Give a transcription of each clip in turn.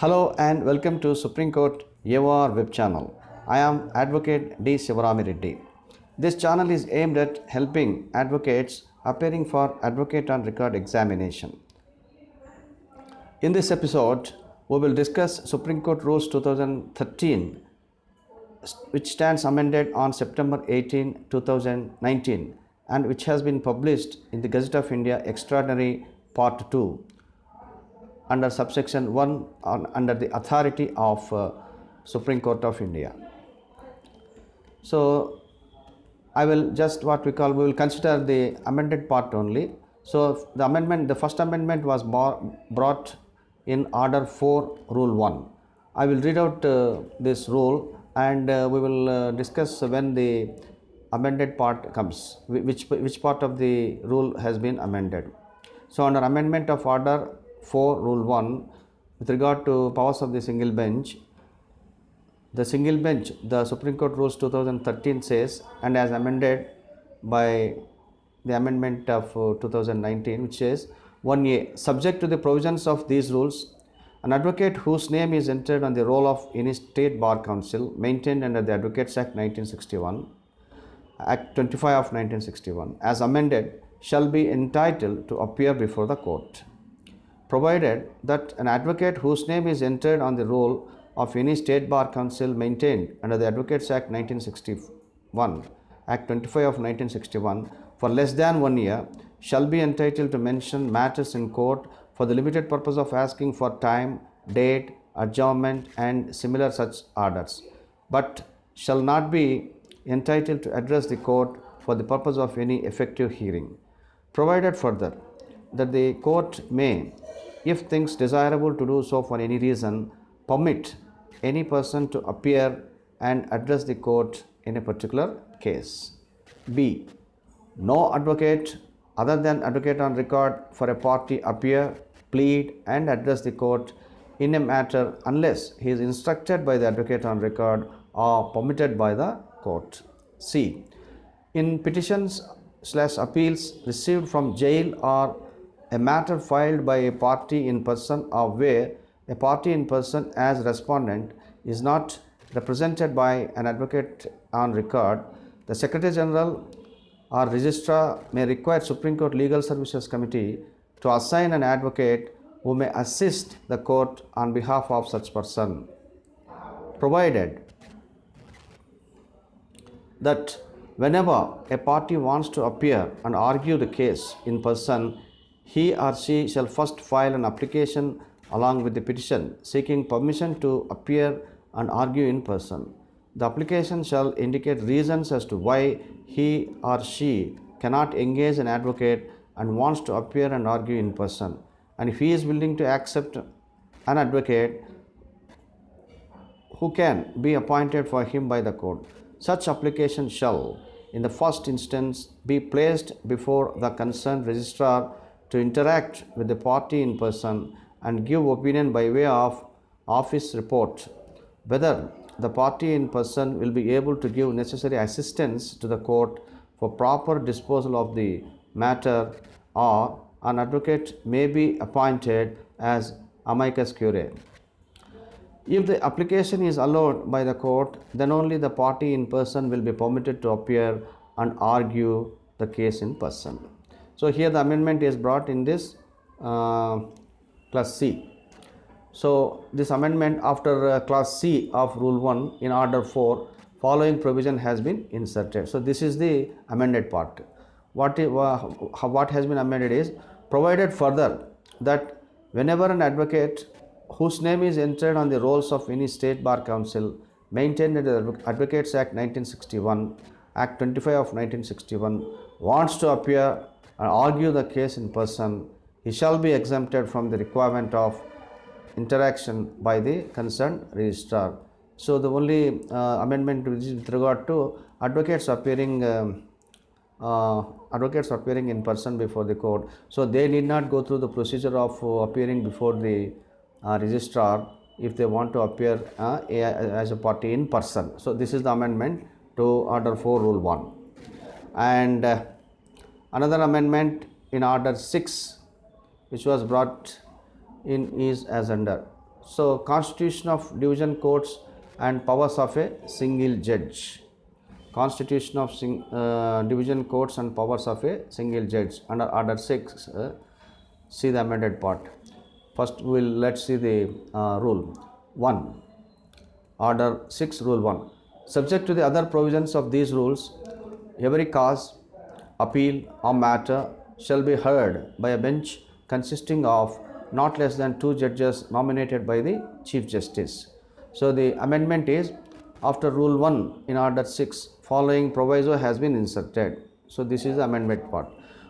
Hello and welcome to Supreme Court AOR web channel. I am Advocate D. Sivarami Reddy. This channel is aimed at helping advocates appearing for Advocate on Record examination. In this episode, we will discuss Supreme Court Rules 2013, which stands amended on September 18, 2019, and which has been published in the Gazette of India Extraordinary Part 2 under subsection 1 under the authority of Supreme Court of India. So I will just we will consider the amended part only. So the first amendment was brought in order 4 rule 1. I will read out this rule and we will discuss when the amended part comes, which part of the rule has been amended. So under amendment of order 4 rule 1 with regard to powers of the single bench, the single bench, the Supreme Court Rules 2013 says, and as amended by the amendment of 2019, which says 1A, subject to the provisions of these rules, an advocate whose name is entered on the roll of any state bar council maintained under the Advocates Act 1961, Act 25 of 1961, as amended, shall be entitled to appear before the court, provided that an advocate whose name is entered on the roll of any state bar council maintained under the Advocates Act 1961, Act 25 of 1961, for less than 1 year, shall be entitled to mention matters in court for the limited purpose of asking for time, date, adjournment, and similar such orders, but shall not be entitled to address the court for the purpose of any effective hearing. Provided further that the court may, if thinks desirable to do so for any reason, permit any person to appear and address the court in a particular case. B. No advocate other than advocate on record for a party appear, plead, and address the court in a matter unless he is instructed by the advocate on record or permitted by the court. C. In petitions/appeals received from jail or a matter filed by a party in person or where a party in person as respondent is not represented by an advocate on record, the Secretary General or Registrar may require Supreme Court Legal Services Committee to assign an advocate who may assist the court on behalf of such person, provided that whenever a party wants to appear and argue the case in person, he or she shall first file an application along with the petition seeking permission to appear and argue in person. The application shall indicate reasons as to why he or she cannot engage an advocate and wants to appear and argue in person, and if he is willing to accept an advocate who can be appointed for him by the court. Such application shall, in the first instance, be placed before the concerned registrar to interact with the party in person and give opinion by way of office report whether the party in person will be able to give necessary assistance to the court for proper disposal of the matter, or an advocate may be appointed as amicus curiae. If the application is allowed by the court, then only the party in person will be permitted to appear and argue the case in person. So here the amendment is brought in this clause C. So this amendment after clause C of rule 1 in order 4, following provision has been inserted. So this is the amended part. What has been amended is, provided further that whenever an advocate whose name is entered on the rolls of any state bar council maintained under the Advocates Act 1961, Act 25 of 1961, wants to appear and argue the case in person, he shall be exempted from the requirement of interaction by the concerned registrar. So the only amendment with regard to advocates appearing in person before the court, so they need not go through the procedure of appearing before the registrar if they want to appear as a party in person. So this is the amendment to order 4 rule 1. And another amendment in order 6 which was brought in is as under. So, constitution of division courts and powers of a single judge. Constitution of division courts and powers of a single judge under order 6. See the amended part. First, let's see the rule 1. Order 6, Rule 1. Subject to the other provisions of these rules, every cause, appeal, or matter shall be heard by a bench consisting of not less than 2 judges nominated by the Chief Justice. So, the amendment is after Rule 1 in Order 6, following proviso has been inserted. So, this is the amendment part.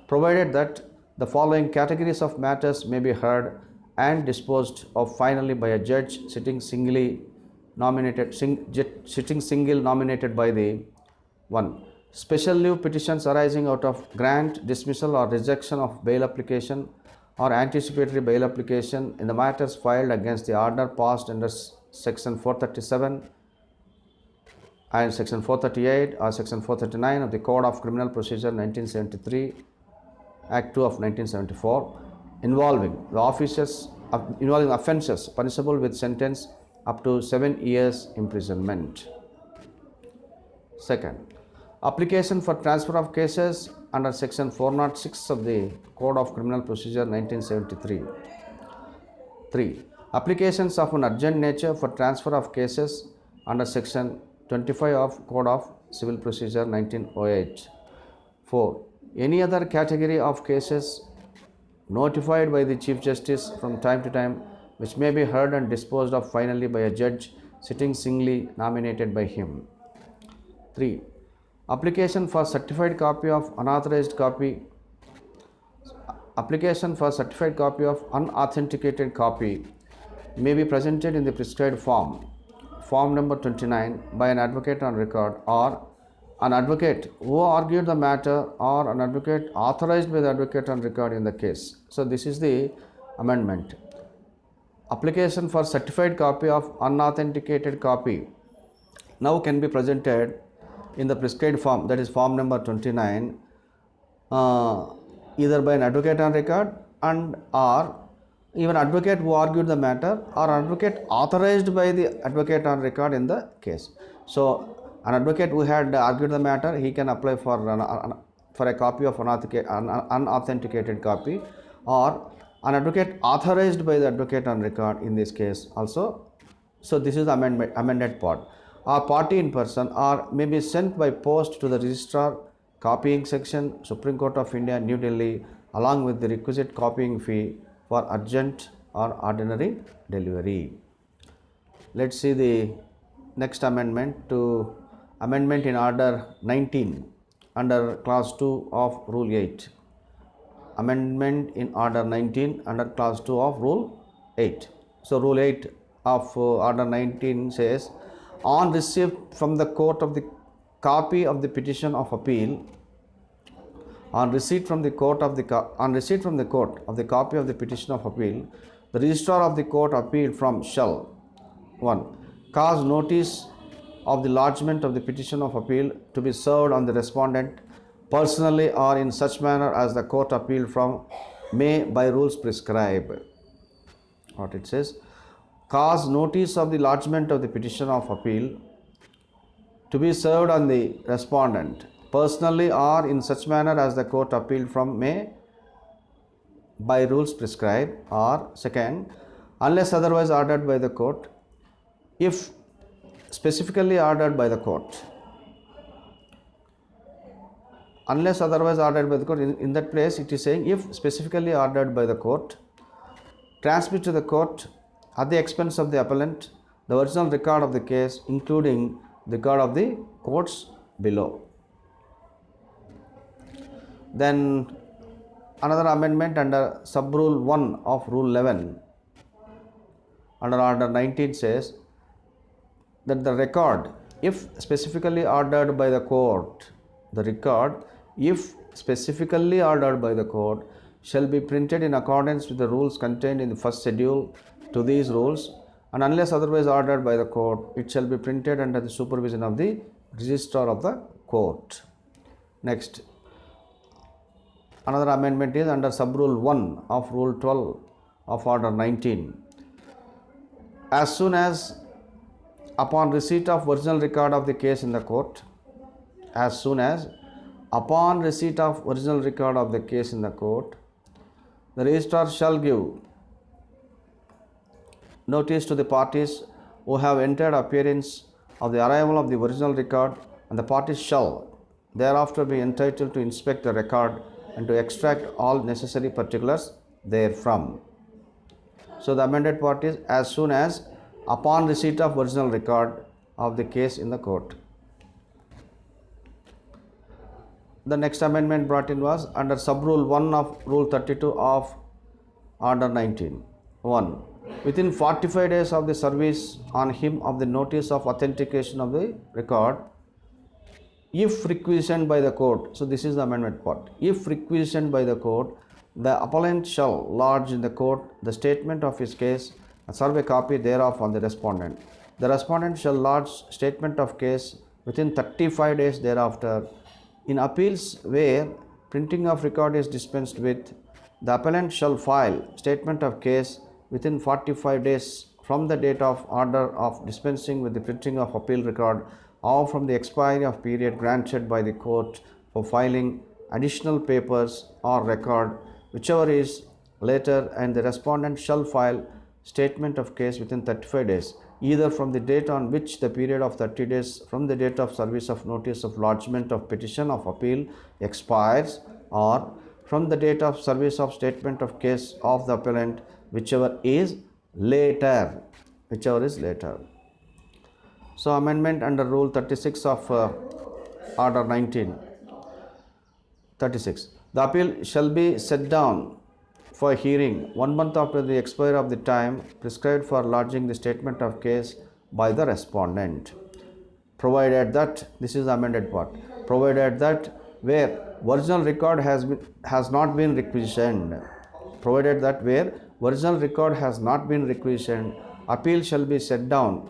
Provided that the following categories of matters may be heard and disposed of finally by a judge sitting single nominated by the 1. Special leave petitions arising out of grant, dismissal or rejection of bail application or anticipatory bail application in the matters filed against the order passed under section 437 and section 438 or section 439 of the Code of Criminal Procedure 1973, Act 2 of 1974, involving offences punishable with sentence up to 7 years imprisonment. Second, application for transfer of cases under section 406 of the Code of Criminal Procedure 1973. 3. Applications of an urgent nature for transfer of cases under section 25 of Code of Civil Procedure 1908. 4. Any other category of cases notified by the Chief Justice from time to time, which may be heard and disposed of finally by a judge sitting singly nominated by him. 3. Application for certified copy of unauthorized copy. Application for certified copy of unauthenticated copy may be presented in the prescribed form, form number 29, by an advocate on record or an advocate who argued the matter or an advocate authorized by the advocate on record in the case. So, this is the amendment. Application for certified copy of unauthenticated copy now can be presented in the prescribed form, that is form number 29, either by an advocate on record and or even advocate who argued the matter or advocate authorized by the advocate on record in the case. So, an advocate who had argued the matter, he can apply for a copy of unauthenticated copy, or an advocate authorized by the advocate on record in this case also. So, this is the amended part. Or party in person or may be sent by post to the registrar, copying section, Supreme Court of India, New Delhi, along with the requisite copying fee for urgent or ordinary delivery. Let's see the next amendment to amendment in order 19 under clause 2 of Rule 8. Amendment in order 19 under clause 2 of Rule 8. So, Rule 8 of order 19 says, on receipt from the court of the copy of the petition of appeal, on receipt from the court of the copy of the petition of appeal, the registrar of the court appealed from shall 1. Cause notice of the lodgement of the petition of appeal to be served on the respondent personally or in such manner as the court appealed from may by rules prescribe. What it says, cause notice of the lodgement of the petition of appeal to be served on the respondent personally or in such manner as the court appealed from may by rules prescribe, or second, unless otherwise ordered by the court, if specifically ordered by the court. Unless otherwise ordered by the court, in that place it is saying if specifically ordered by the court, transmit to the court at the expense of the appellant the original record of the case, including the record of the courts below. Then another amendment under sub rule 1 of Rule 11 under order 19 says that the record, if specifically ordered by the court, the record, if specifically ordered by the court, shall be printed in accordance with the rules contained in the first schedule to these rules, and unless otherwise ordered by the court, it shall be printed under the supervision of the registrar of the court. Next, another amendment is under sub rule 1 of Rule 12 of order 19. as soon as upon receipt of original record of the case in the court, as soon as upon receipt of original record of the case in the court, the registrar shall give notice to the parties who have entered appearance of the arrival of the original record, and the parties shall thereafter be entitled to inspect the record and to extract all necessary particulars therefrom. So the amended part is as soon as upon receipt of original record of the case in the court. The next amendment brought in was under sub rule 1 of rule 32 of order 19. 1. Within 45 days of the service on him of the notice of authentication of the record, if requisitioned by the court, so this is the amendment part, if requisitioned by the court, the appellant shall lodge in the court the statement of his case and serve a copy thereof on the respondent. The respondent shall lodge statement of case within 35 days thereafter. In appeals where printing of record is dispensed with, the appellant shall file statement of case within 45 days from the date of order of dispensing with the printing of appeal record or from the expiry of period granted by the court for filing additional papers or record, whichever is later, and the respondent shall file statement of case within 35 days, either from the date on which the period of 30 days from the date of service of notice of lodgement of petition of appeal expires, or from the date of service of statement of case of the appellant, whichever is later. So amendment under rule 36 of order 19. 36. The appeal shall be set down for hearing 1 month after the expiry of the time prescribed for lodging the statement of case by the respondent, provided that, this is the amended part, provided that where original record has not been requisitioned, provided that where original record has not been requisitioned, appeal shall be set down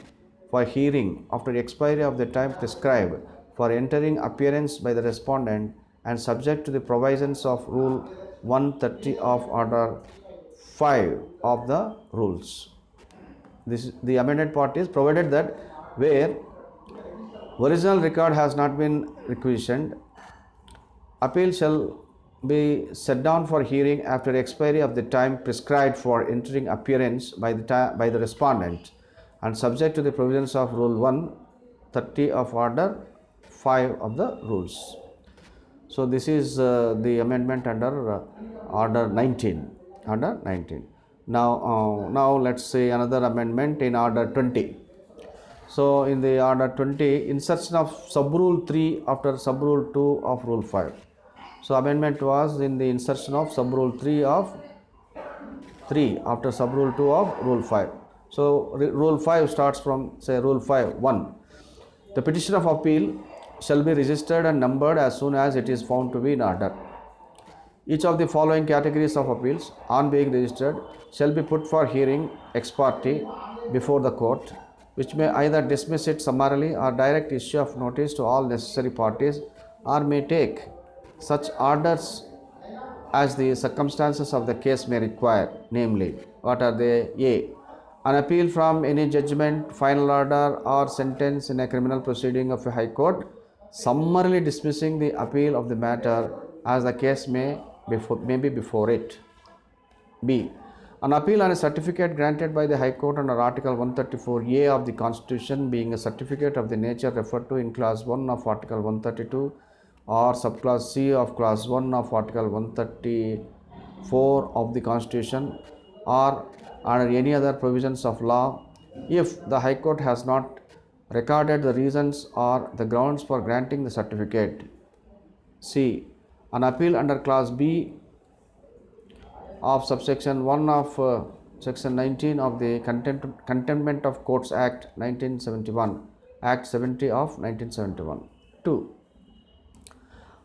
for hearing after the expiry of the time prescribed for entering appearance by the respondent and subject to the provisions of rule 130 of order 5 of the rules. This the amended part is provided that where original record has not been requisitioned, appeal shall be set down for hearing after expiry of the time prescribed for entering appearance by the respondent and subject to the provisions of rule 130 of order 5 of the rules. So this is the amendment under order 19. Now let's see another amendment in order 20. So in the order 20, insertion of sub rule 3 after sub rule 2 of rule 5. So amendment was in the insertion of sub rule 3 after sub rule 2 of rule 5. So rule 5 starts from, say, rule 5 1. The petition of appeal shall be registered and numbered as soon as it is found to be in order. Each of the following categories of appeals, on being registered, shall be put for hearing ex parte before the court, which may either dismiss it summarily or direct issue of notice to all necessary parties, or may take such orders as the circumstances of the case may require, namely, what are they? A. An appeal from any judgment, final order or sentence in a criminal proceeding of a high court, summarily dismissing the appeal of the matter as the case may be before it. B. An appeal on a certificate granted by the High Court under Article 134A of the Constitution, being a certificate of the nature referred to in Clause 1 of Article 132 or Subclause C of Clause 1 of Article 134 of the Constitution, or under any other provisions of law, if the High Court has not recorded the reasons or the grounds for granting the certificate. C. An appeal under Clause B of subsection 1 of section 19 of the Contempt of Courts Act 1971, Act 70 of 1971. 2.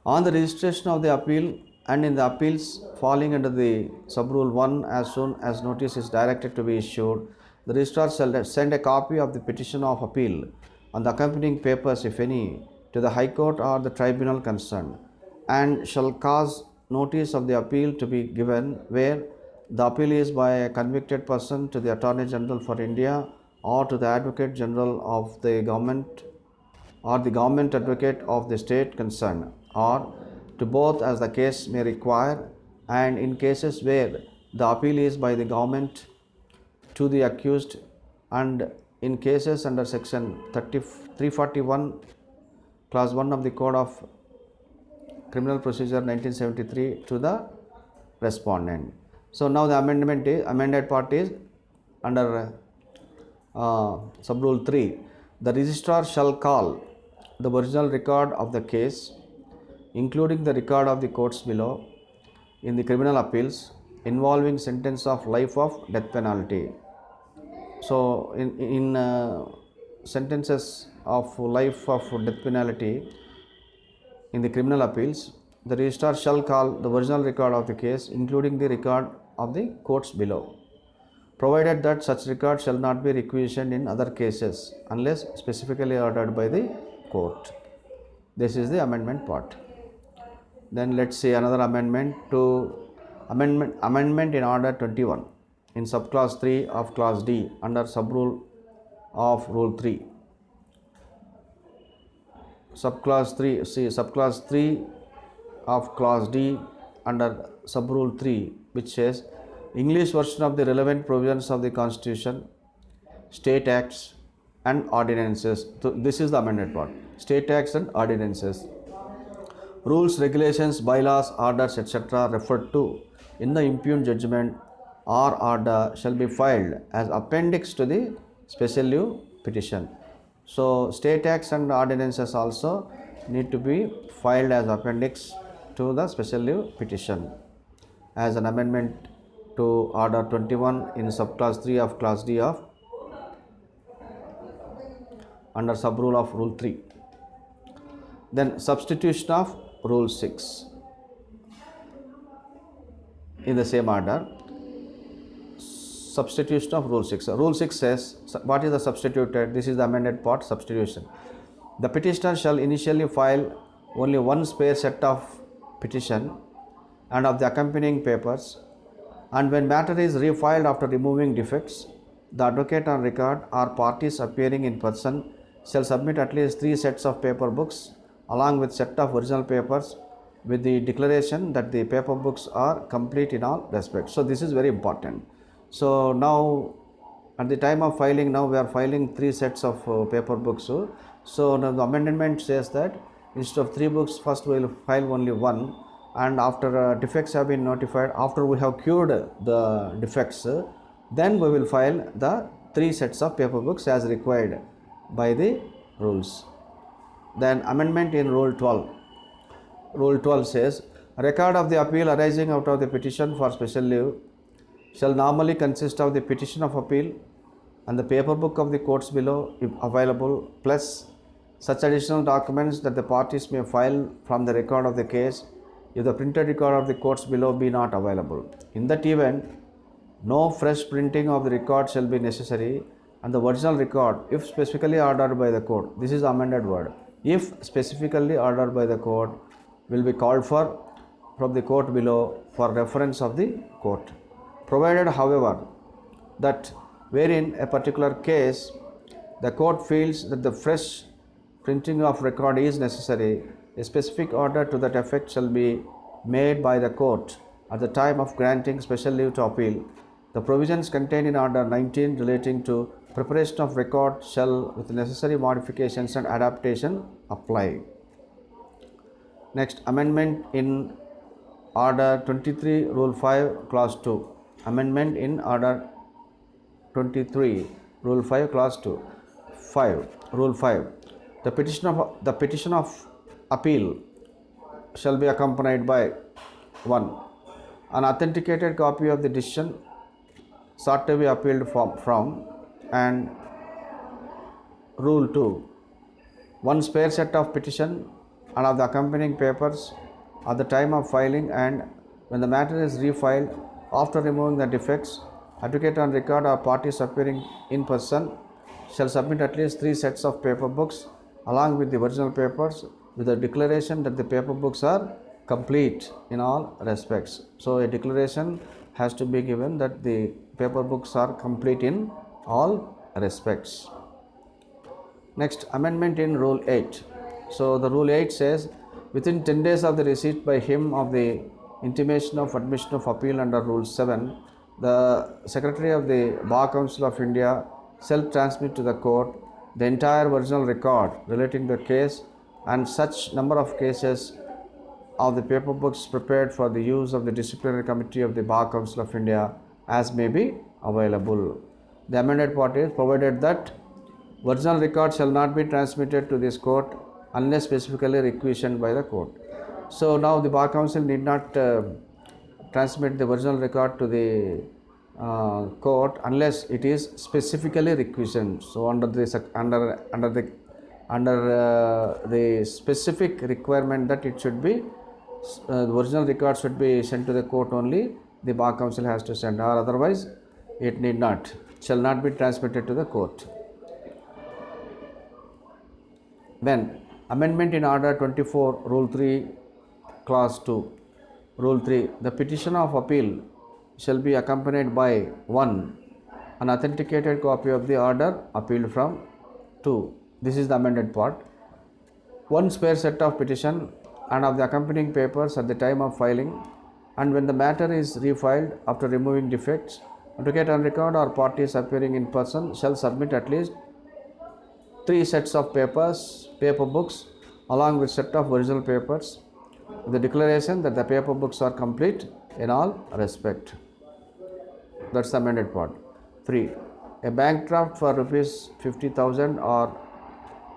On the registration of the appeal and in the appeals falling under the sub rule 1, as soon as notice is directed to be issued, the registrar shall send a copy of the petition of appeal and the accompanying papers, if any, to the High Court or the tribunal concerned, and shall cause notice of the appeal to be given where the appeal is by a convicted person to the Attorney General for India or to the Advocate General of the government or the government advocate of the state concerned, or to both as the case may require, and in cases where the appeal is by the government to the accused, and in cases under section 341 clause 1 of the Code of Criminal Procedure 1973 to the respondent. So now the amended part is under sub rule 3. The registrar shall call the original record of the case, including the record of the courts below, in the criminal appeals involving sentence of life of death penalty. So in sentences of life of death penalty in the criminal appeals, the registrar shall call the original record of the case, including the record of the courts below, provided that such record shall not be requisitioned in other cases unless specifically ordered by the court. This is the amendment part. Then let's see another amendment in order 21 in subclass 3 of class D under subrule of rule 3. Subclass 3 of class D under subrule 3, which says English version of the relevant provisions of the Constitution, state acts and ordinances. So this is the amended part. State acts and ordinances, rules, regulations, bylaws, orders, etc. referred to in the impugned judgment or order shall be filed as appendix to the special leave petition. So state acts and ordinances also need to be filed as appendix to the special leave petition as an amendment to order 21 in subclass 3 of class D of under subrule of rule 3. Then substitution of rule 6 in the same order. Substitution of rule 6. Rule 6 says, what is the substituted? This is the amended part, substitution. The petitioner shall initially file only one spare set of petition and of the accompanying papers, and when matter is refiled after removing defects, the advocate on record or parties appearing in person shall submit at least 3 sets of paper books along with set of original papers with the declaration that the paper books are complete in all respects. So this is very important. So now at the time of filing, now we are filing 3 sets of paper books. So now the amendment says that instead of 3 books, first we will file only 1, and after defects have been notified, after we have cured the defects, then we will file the 3 sets of paper books as required by the rules. Then amendment in rule 12. Rule 12 says, a record of the appeal arising out of the petition for special leave shall normally consist of the petition of appeal and the paper book of the courts below if available, plus such additional documents that the parties may file from the record of the case if the printed record of the courts below be not available. In that event, no fresh printing of the record shall be necessary, and the original record, if specifically ordered by the court, this is the amended word, if specifically ordered by the court, will be called for from the court below for reference of the court. Provided, however, that wherein a particular case the court feels that the fresh printing of record is necessary, a specific order to that effect shall be made by the court at the time of granting special leave to appeal. The provisions contained in order 19 relating to preparation of record shall, with necessary modifications and adaptation, apply. Next, amendment in order 23 rule 5 clause 2. Amendment in order 23 rule 5 clause 2. 5 rule 5. The petition of appeal shall be accompanied by 1. An authenticated copy of the decision sought to be appealed from, and rule 2. 1 spare set of petition and of the accompanying papers at the time of filing, and when the matter is refiled after removing the defects, advocate on record or parties appearing in person shall submit at least 3 sets of paper books along with the original papers with a declaration that the paper books are complete in all respects. So a declaration has to be given that the paper books are complete in all respects. Next, amendment in Rule 8. So, the Rule 8 says, within 10 days of the receipt by him of the intimation of admission of appeal under Rule 7, the Secretary of the Bar Council of India shall transmit to the court the entire original record relating to the case and such number of cases of the paper books prepared for the use of the disciplinary committee of the Bar Council of India as may be available. The amended part is provided that original record shall not be transmitted to this court unless specifically requisitioned by the court. So now the Bar Council need not transmit the original record to the court unless it is specifically requisitioned. So under the specific requirement that it should be the original record should be sent to the court only, the Bar Council has to send, or otherwise it need not, shall not be transmitted to the court. Then amendment in order 24 Rule 3 clause 2. Rule 3, the petition of appeal shall be accompanied by 1. An authenticated copy of the order appealed from. 2. This is the amended part. 1 spare set of petition and of the accompanying papers at the time of filing, and when the matter is refiled after removing defects, advocate on record or parties appearing in person shall submit at least 3 sets of paper books along with set of original papers, with the declaration that the paper books are complete in all respect. That's the amended part. 3. A bank draft for rupees 50,000 or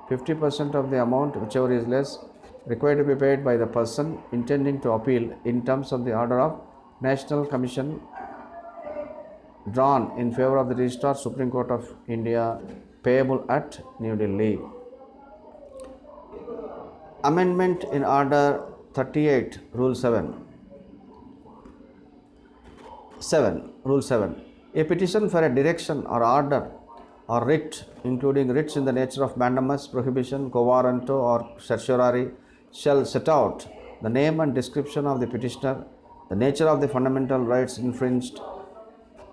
50% of the amount, whichever is less, required to be paid by the person intending to appeal in terms of the order of National Commission drawn in favor of the Registrar, Supreme Court of India, payable at New Delhi. Amendment in Order 38, Rule 7. Rule 7. A petition for a direction or order or writ, including writs in the nature of mandamus, prohibition, quo warranto, or certiorari, shall set out the name and description of the petitioner, the nature of the fundamental rights infringed,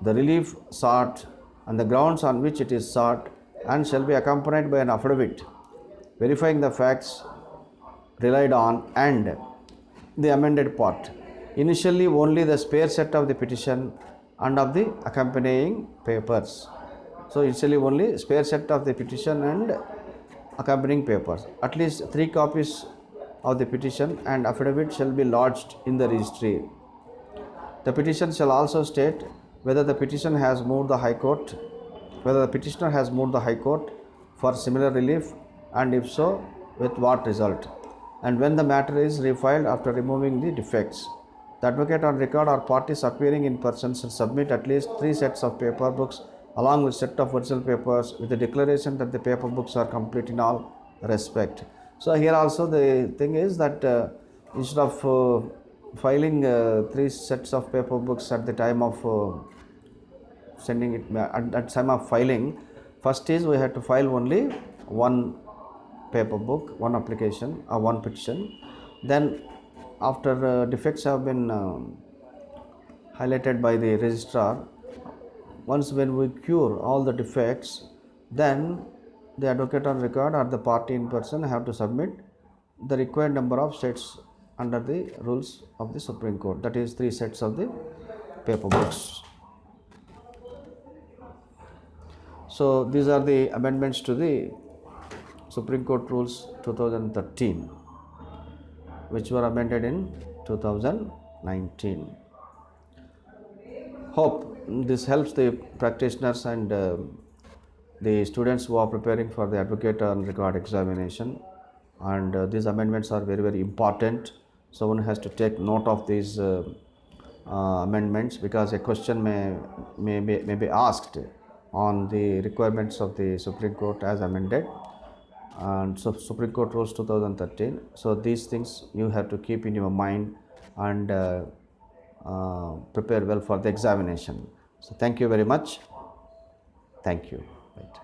the relief sought, and the grounds on which it is sought, and shall be accompanied by an affidavit verifying the facts relied on. And the amended part. Initially, only the spare set of the petition and of the accompanying papers. So, initially only spare set of the petition and accompanying papers. At least 3 copies of the petition and affidavit shall be lodged in the registry. The petition shall also state whether the petition has moved the High Court, whether the petitioner has moved the High Court for similar relief, and if so, with what result, and when the matter is refiled after removing the defects. The advocate on record or parties appearing in person shall submit at least 3 sets of paper books along with set of original papers with the declaration that the paper books are complete in all respect. So here also the thing is that instead of filing 3 sets of paper books at the time of sending it at time of filing, first is we have to file only 1 paper book, 1 application or 1 petition. Then after defects have been highlighted by the registrar, once when we cure all the defects, then the advocate on record or the party in person have to submit the required number of sets under the rules of the Supreme Court, that is 3 sets of the paper books. So these are the amendments to the Supreme Court Rules 2013, which were amended in 2019. Hope this helps the practitioners and the students who are preparing for the advocate on record examination, and these amendments are very, very important. So one has to take note of these amendments, because a question may be asked on the requirements of the Supreme Court as amended, and so Supreme Court Rules 2013. So these things you have to keep in your mind and prepare well for the examination. So thank you very much. Thank you. Right.